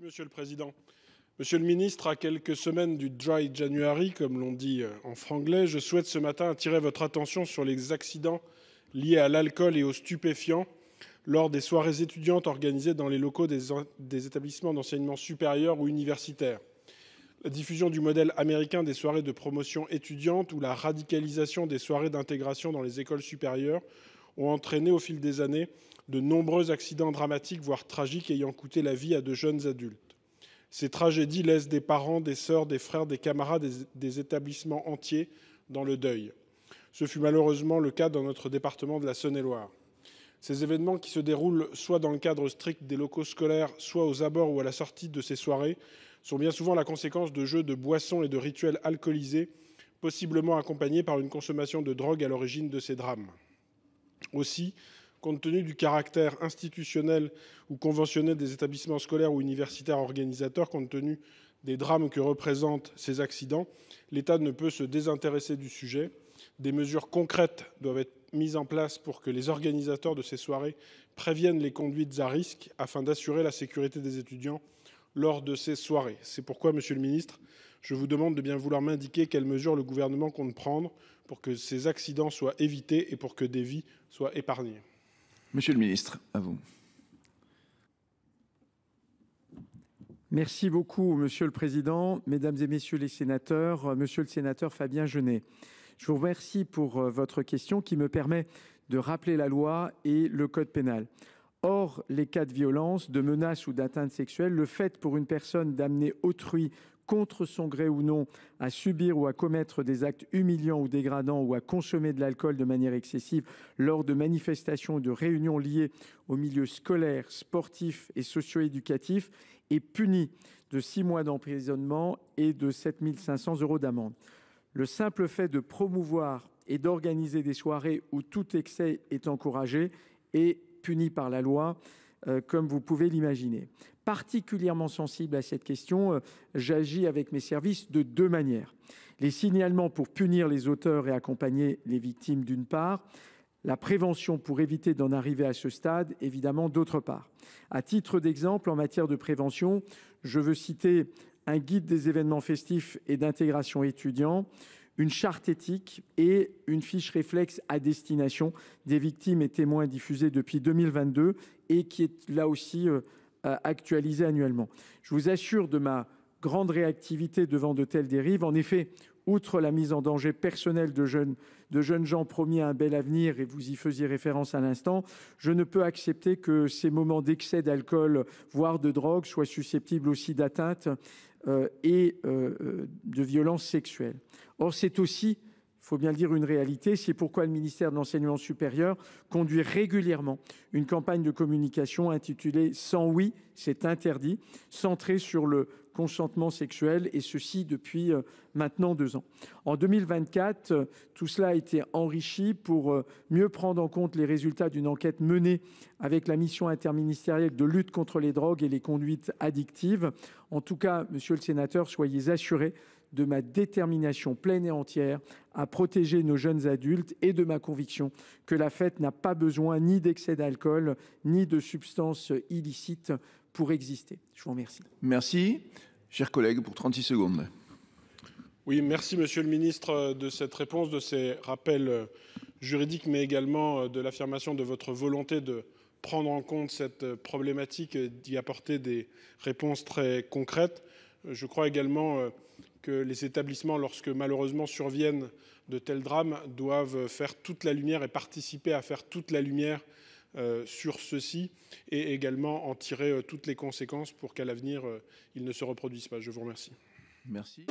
Monsieur le Président. Monsieur le Ministre, à quelques semaines du Dry January, comme l'on dit en franglais, je souhaite ce matin attirer votre attention sur les accidents liés à l'alcool et aux stupéfiants lors des soirées étudiantes organisées dans les locaux des établissements d'enseignement supérieur ou universitaire. La diffusion du modèle américain des soirées de promotion étudiante ou la radicalisation des soirées d'intégration dans les écoles supérieures ont entraîné au fil des années de nombreux accidents dramatiques, voire tragiques, ayant coûté la vie à de jeunes adultes. Ces tragédies laissent des parents, des sœurs, des frères, des camarades, des établissements entiers dans le deuil. Ce fut malheureusement le cas dans notre département de la Saône-et-Loire. Ces événements qui se déroulent soit dans le cadre strict des locaux scolaires, soit aux abords ou à la sortie de ces soirées, sont bien souvent la conséquence de jeux de boissons et de rituels alcoolisés, possiblement accompagnés par une consommation de drogue à l'origine de ces drames. Aussi, compte tenu du caractère institutionnel ou conventionnel des établissements scolaires ou universitaires organisateurs, compte tenu des drames que représentent ces accidents, l'État ne peut se désintéresser du sujet. Des mesures concrètes doivent être mises en place pour que les organisateurs de ces soirées préviennent les conduites à risque afin d'assurer la sécurité des étudiants lors de ces soirées. C'est pourquoi, Monsieur le Ministre, je vous demande de bien vouloir m'indiquer quelles mesures le gouvernement compte prendre pour que ces accidents soient évités et pour que des vies soient épargnées. Monsieur le Ministre, à vous. Merci beaucoup, Monsieur le Président, Mesdames et Messieurs les sénateurs, Monsieur le sénateur Fabien Genet. Je vous remercie pour votre question qui me permet de rappeler la loi et le code pénal. Hors les cas de violence, de menace ou d'atteinte sexuelle, le fait pour une personne d'amener autrui contre son gré ou non, à subir ou à commettre des actes humiliants ou dégradants ou à consommer de l'alcool de manière excessive lors de manifestations ou de réunions liées au milieu scolaire, sportif et socio-éducatif est puni de 6 mois d'emprisonnement et de 7 500 € d'amende. Le simple fait de promouvoir et d'organiser des soirées où tout excès est encouragé est puni par la loi, comme vous pouvez l'imaginer. Particulièrement sensible à cette question, j'agis avec mes services de 2 manières. Les signalements pour punir les auteurs et accompagner les victimes d'une part, la prévention pour éviter d'en arriver à ce stade, évidemment, d'autre part. À titre d'exemple, en matière de prévention, je veux citer un guide des événements festifs et d'intégration étudiants, une charte éthique et une fiche réflexe à destination des victimes et témoins diffusée depuis 2022 et qui est là aussi actualisée annuellement. Je vous assure de ma grande réactivité devant de telles dérives. En effet, outre la mise en danger personnelle de jeunes gens promis à un bel avenir, et vous y faisiez référence à l'instant, je ne peux accepter que ces moments d'excès d'alcool, voire de drogue, soient susceptibles aussi d'atteinte et de violences sexuelles. Or, c'est aussi, il faut bien le dire, une réalité. C'est pourquoi le ministère de l'Enseignement supérieur conduit régulièrement une campagne de communication intitulée « Sans oui, c'est interdit », centrée sur le consentement sexuel, et ceci depuis maintenant 2 ans. En 2024, tout cela a été enrichi pour mieux prendre en compte les résultats d'une enquête menée avec la mission interministérielle de lutte contre les drogues et les conduites addictives. En tout cas, monsieur le sénateur, soyez assuré de ma détermination pleine et entière à protéger nos jeunes adultes et de ma conviction que la fête n'a pas besoin ni d'excès d'alcool ni de substances illicites pour exister. Je vous remercie. Merci. Chers collègues, pour 36 secondes. Oui, merci Monsieur le Ministre de cette réponse, de ces rappels juridiques, mais également de l'affirmation de votre volonté de prendre en compte cette problématique et d'y apporter des réponses très concrètes. Je crois également que les établissements, lorsque malheureusement surviennent de tels drames, doivent faire toute la lumière et participer à faire toute la lumière sur ceci et également en tirer toutes les conséquences pour qu'à l'avenir, ils ne se reproduisent pas. Je vous remercie. Merci.